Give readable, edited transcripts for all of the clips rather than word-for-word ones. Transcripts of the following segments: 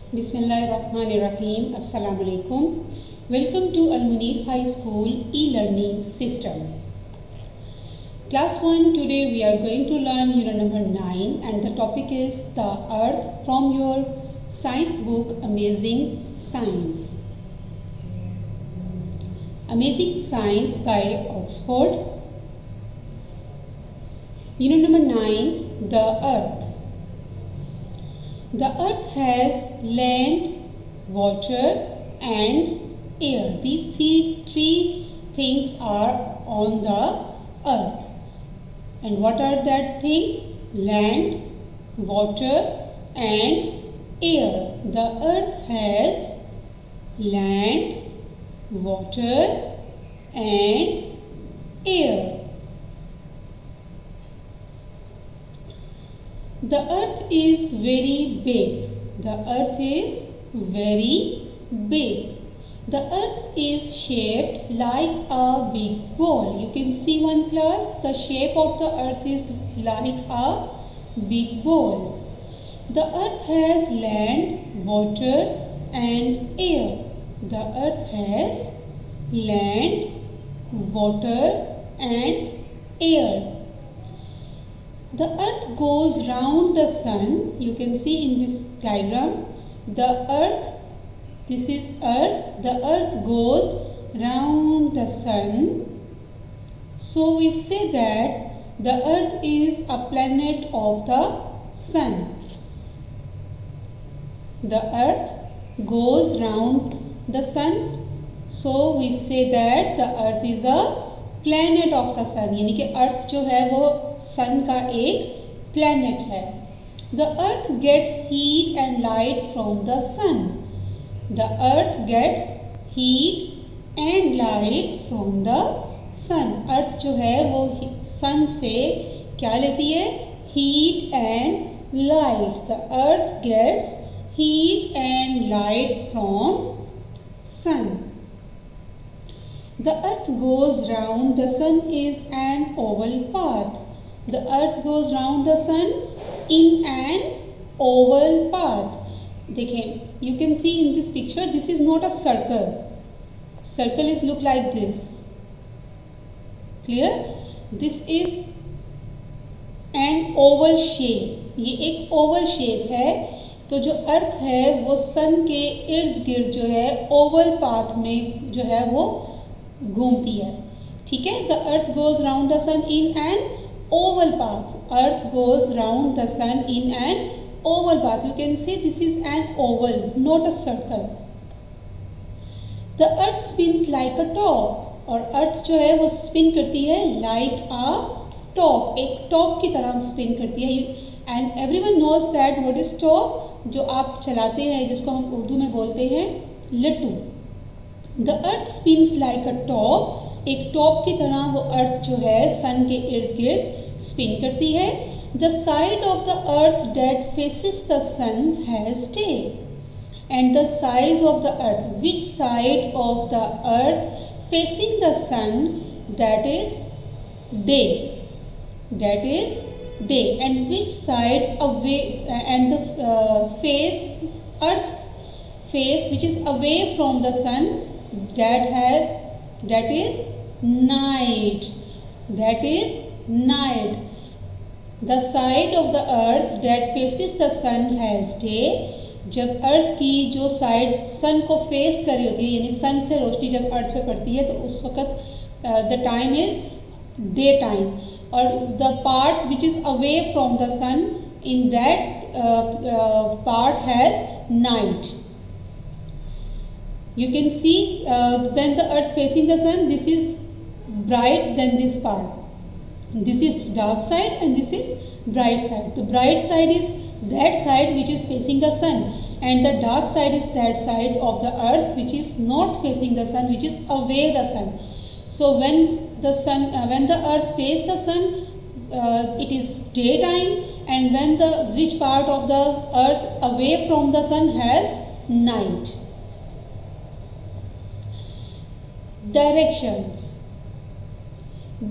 Bismillahirrahmanirrahim. Assalamu alaikum. Welcome to Al Munir High School e-learning system. Class 1, today we are going to learn unit number 9 and the topic is the earth from your science book Amazing Science. Amazing Science by Oxford. Unit number 9, the earth. The earth has land, water and air. These three things are on the earth. And what are that things? Land, water and air. The earth has land, water and air. The earth is very big. The earth is very big. The earth is shaped like a big ball. You can see one class, the shape of the earth is like a big ball. The earth has land, water and air. The earth has land, water and air. The earth goes round the sun. You can see in this diagram, the earth, this is earth, the earth goes round the sun. So we say that the earth is a planet of the sun. The earth goes round the sun. So we say that the earth is a planet of the sun. यानी कि अर्थ जो है वो सन का एक planet है. The earth gets heat and light from the sun. The earth gets heat and light from the sun. अर्थ जो है वो sun से क्या लेती है? Heat and light. The earth gets heat and light from sun. The earth goes round the sun is an oval path. The earth goes round the sun in an oval path. देखें, you can see in this picture, this is not a circle. Circle is look like this. Clear? This is an oval shape. ये एक oval shape है. तो जो अर्थ है वो सन के इर्द गिर्द जो है ओवल पाथ में जो है वो घूमती है. ठीक है. The earth goes round the sun in an oval path. Earth goes round the sun in an oval path. You can see this is an oval, not a circle. The earth spins like a top. और अर्थ जो है वो spin करती है like a top. एक top की तरह स्पिन करती है. And everyone knows that what is top. जो आप चलाते हैं, जिसको हम उर्दू में बोलते हैं लट्टू. The earth spins like a top. एक टॉप की तरह वो अर्थ जो है सन के इर्द गिर्द स्पिन करती है. The side of the earth that faces the sun has day. And the size of the earth, which side of the earth facing the sun, that is day. That is day. And which side away and the face, earth face which is away from the sun, that is night. That is night. The side of the earth that faces the sun has day. जब अर्थ की जो side सन को face कर रही होती है, यानी सन से रोशनी जब अर्थ पे पड़ती है, तो उस वक़्त the time is day time. और the part which is away from the sun, in that part has night. You can see when the earth facing the sun, this is bright than this part. This is dark side and this is bright side. The bright side is that side which is facing the sun, and the dark side is that side of the earth which is not facing the sun, which is away the sun. So when the sun, when the earth face the sun, it is daytime, and when the which part of the earth away from the sun has night. Directions.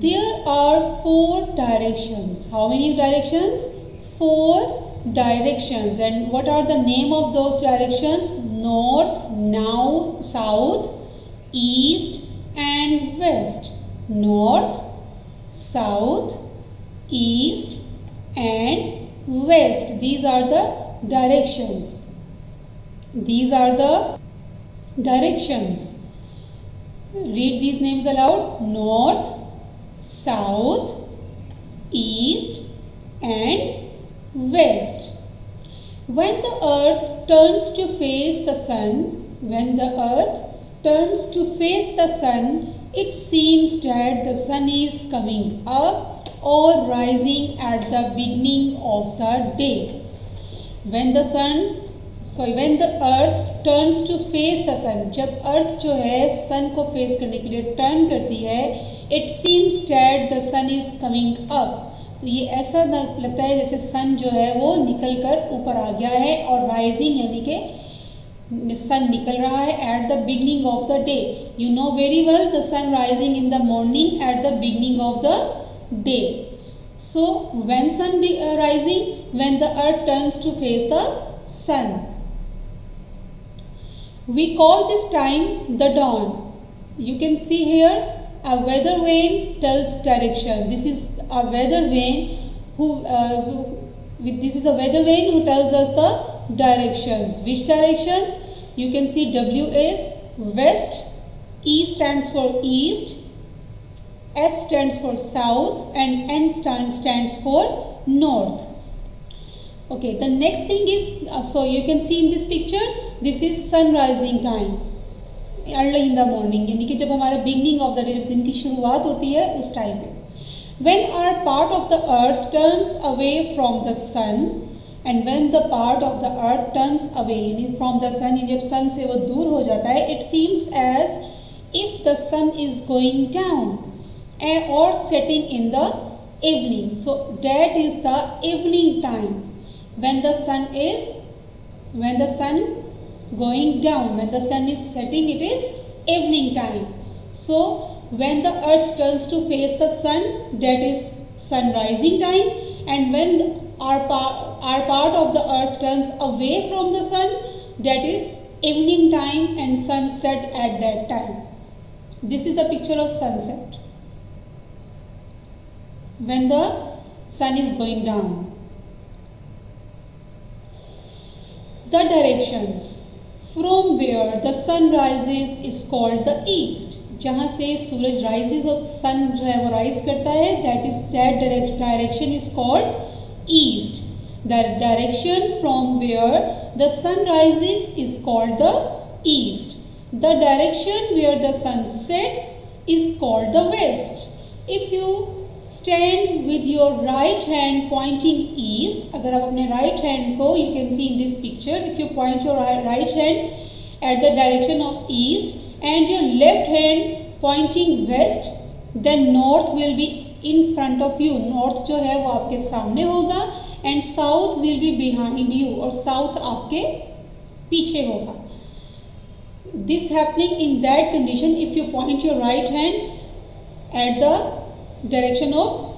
There are 4 directions. How many directions? 4 directions. And what are the name of those directions? North, now south, east and west. North, south, east and west. These are the directions. These are the directions. Read these names aloud. North, south, east and west. When the earth turns to face the sun, it seems that the sun is coming up or rising at the beginning of the day. When the earth turns to face the sun, जब अर्थ जो है सन को face करने के लिए turn करती है, it seems that the sun is coming up. तो ये ऐसा लगता है जैसे सन जो है वो निकल कर ऊपर आ गया है, और राइजिंग यानी कि सन निकल रहा है at the beginning of the day. You know very well the sun rising in the morning at the beginning of the day. So when sun rising, when the earth turns to face the sun. We call this time the dawn. You can see here a weather vane tells direction. This is a weather vane this is a weather vane who tells us the directions. Which directions? You can see W is west, E stands for east, S stands for south and N stands for north. Okay, the next thing is, so you can see in this picture, this is sun rising time, early in the morning, यानी कि जब हमारा beginning of the day, जब दिन की शुरुआत होती है उस टाइम पे. When our part of the earth turns away from the sun, and when the part of the earth turns away यानी from the sun, जब sun से वो दूर हो जाता है, it seems as if the sun is going down or setting in the evening. So that is the evening time. When the sun going down, when the sun is setting, it is evening time. So when the earth turns to face the sun, that is sun rising time, and when our part of the earth turns away from the sun, that is evening time and sunset at that time. This is the picture of sunset when the sun is going down. The directions from where the sun rises is called the east. जहाँ से सूरज rises और sun जो है वो rise करता है, that direction is called east. The direction from where the sun rises is called the east. The direction where the sun sets is called the west. If you stand with your right hand pointing east, अगर आप अपने right hand को, you can see in this picture, if you point your right hand at the direction of east and your left hand pointing west, then north will be in front of you. North जो है वो आपके सामने होगा and south will be behind you, और south आपके पीछे होगा. This happening in that condition if you point your right hand at the direction of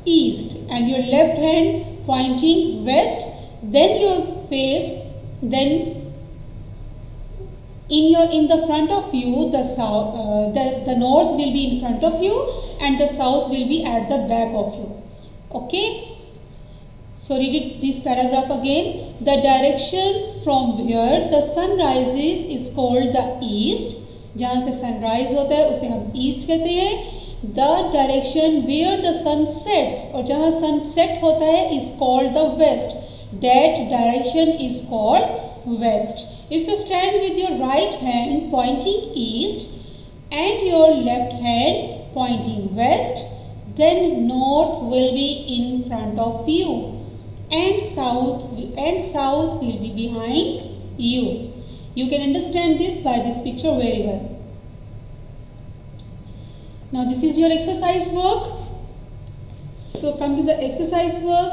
east and your left hand pointing west, then your face, then in the front of you the south, the north will be in front of you and the south will be at the back of you. Okay, so read it, this paragraph again. The directions from where the sun rises is called the east. जहाँ से sunrise होता है उसे हम east कहते हैं. The direction where the sun sets, और जहाँ sunset होता है, is called the west. That direction is called west. If you stand with your right hand pointing east and your left hand pointing west, then north will be in front of you and south will be behind you. You can understand this by this picture very well. Now this is your exercise work. So come to the exercise work.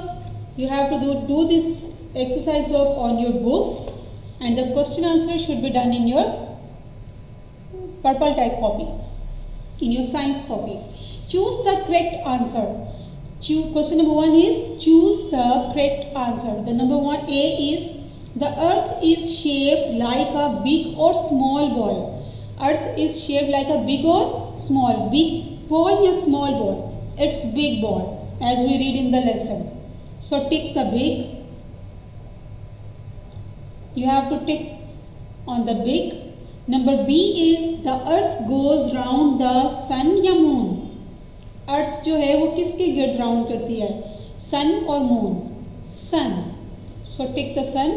You have to do this exercise work on your book, and the question answer should be done in your purple type copy, in your science copy. Choose the correct answer. Question number 1 is choose the correct answer. The number 1A is the earth is shaped like a big or small ball. Earth is shaped like a big or small. Big ball or small ball? It's big ball as we read in the lesson. So tick the big. You have to tick on the big. Number B is the earth goes round the sun या moon. अर्थ जो है वो किसके गिर्द round करती है? Sun और moon. Sun. So tick the sun.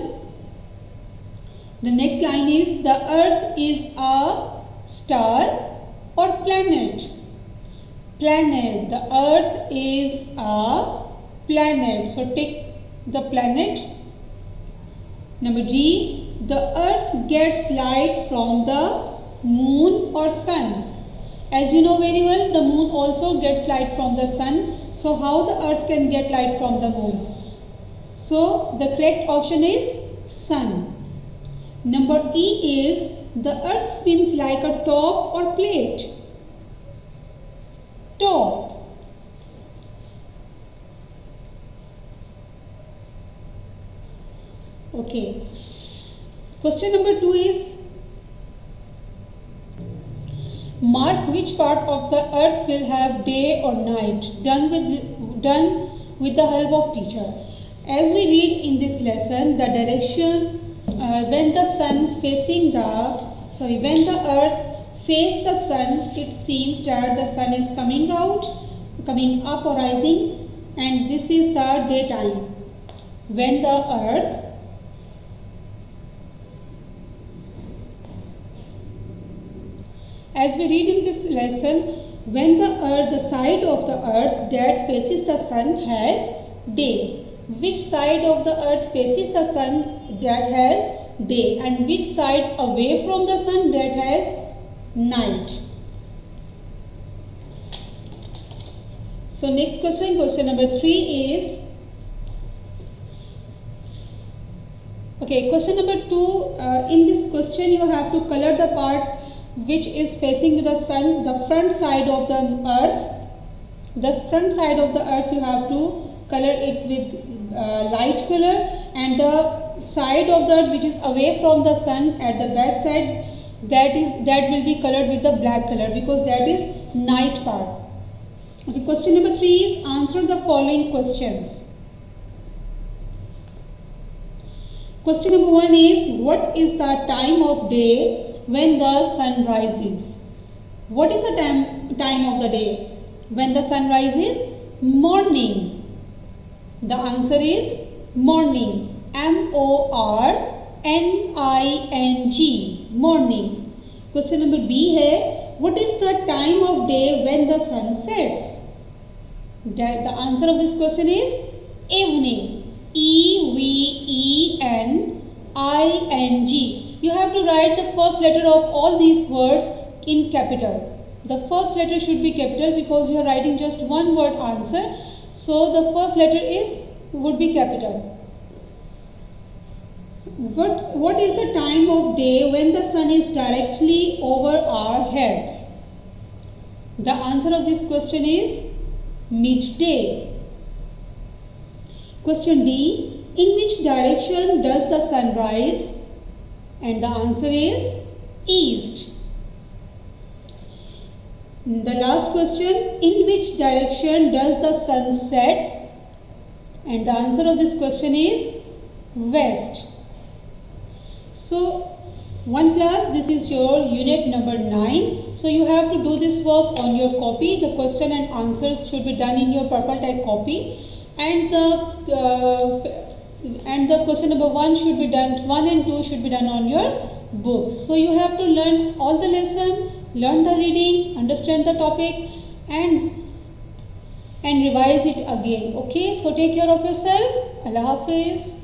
The next line is the earth is a star और planet. Planet. The earth is a planet. So tick the planet. Number G, the earth gets light from the moon और sun. As you know very well, the moon also gets light from the sun. So how the earth can get light from the moon? So the correct option is sun. Number E is the earth spins like a top or plate. Top. Okay. Question number 2 is mark which part of the earth will have day or night, done with the help of teacher. As we read in this lesson, the direction when the earth faces the sun, it seems that the sun is coming up or rising, and this is the daytime. When the earth As we read in this lesson, when the side of the earth that faces the sun has day. Which side of the earth faces the sun that has day, and which side away from the sun that has night? So next question number 3 is, okay, question number 2, in this question you have to color the part which is facing to the sun, the front side of the earth. The front side of the earth you have to color it with light color, and the side of the earth which is away from the sun at the back side, that will be colored with the black color, because that is night part. Okay, question number 3 is answer the following questions. Question number 1 is what is the time of day when the sun rises? What is the time of the day when the sun rises? Morning. The answer is morning. M-O-R-N-I-N-G. Morning. Question number B है what is the time of day when the sun sets? The answer of this question is evening. E-V-E-N-I-N-G. You have to write the first letter of all these words in capital. The first letter should be capital because you are writing just one word answer. So the first letter would be capital. What is the time of day when the sun is directly over our heads? The answer of this question is midday. Question D, in which direction does the sun rise? And the answer is east. The last question, in which direction does the sun set? And the answer of this question is west. So one class, this is your unit number 9. So you have to do this work on your copy. The question and answers should be done in your purple tag copy, and the question number 1 should be done, 1 and 2 should be done on your books. So you have to learn all the lesson, learn the reading, understand the topic, and revise it again. Okay, so take care of yourself. Allah Hafiz.